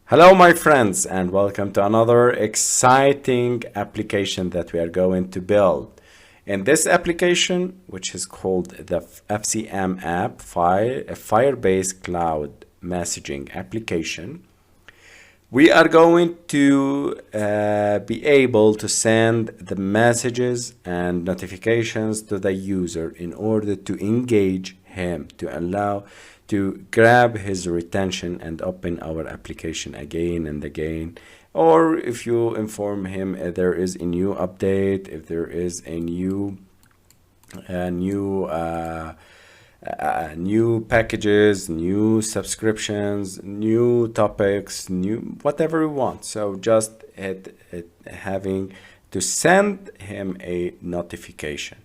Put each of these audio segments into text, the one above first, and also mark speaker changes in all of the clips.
Speaker 1: Hello my friends, and welcome to another exciting application that we are going to build. In this application, which is called the FCM app, a Firebase Cloud Messaging application, we are going to be able to send the messages and notifications to the user in order to engage him, to allow to grab his retention and open our application again and again. Or if you inform him if there is a new update, if there is a new packages, new subscriptions, new topics, new whatever you want. So just having to send him a notification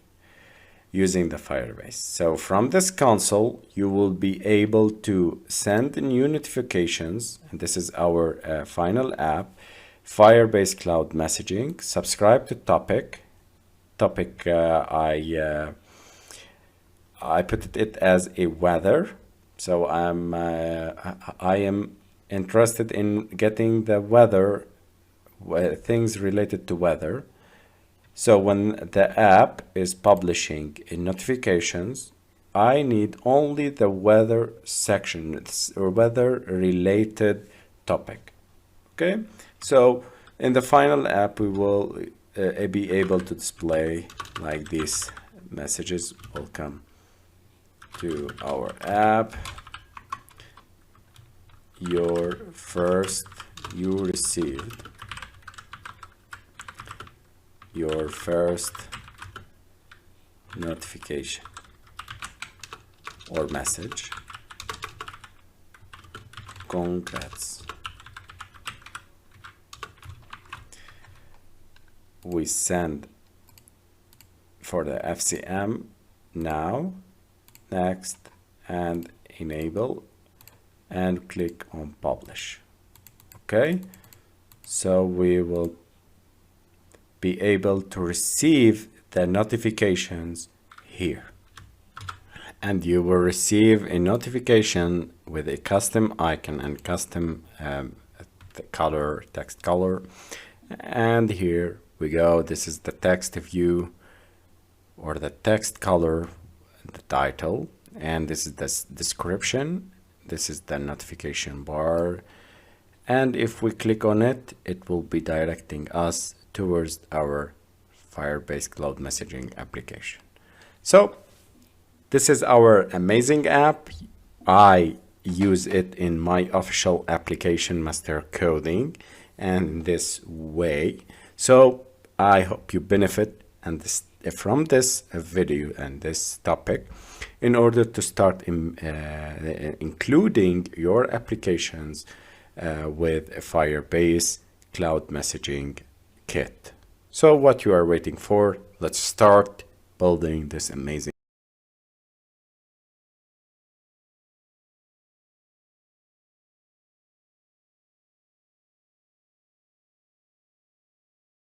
Speaker 1: using the Firebase. So from this console, you will be able to send new notifications. And this is our final app, Firebase Cloud Messaging. Subscribe to topic. I put it as a weather. So I am interested in getting the weather, things related to weather. So when the app is publishing notifications, I need only the weather section or weather related topic. Okay, so in the final app, we will be able to display like these messages. Welcome to our app. You received your first notification or message. Congrats. We send for the FCM now, next, and enable, and click on publish. Okay, so we will be able to receive the notifications here, and you will receive a notification with a custom icon and custom color, text color. And here we go. This is the text view or the text color, the title, and this is the description. This is the notification bar, and if we click on it, it will be directing us towards our Firebase Cloud Messaging application. So this is our amazing app. I use it in my official application, Master Coding, and this way. So I hope you benefit from this video and this topic in order to start including your applications with a Firebase Cloud Messaging kit. So what you are waiting for? Let's start building this amazing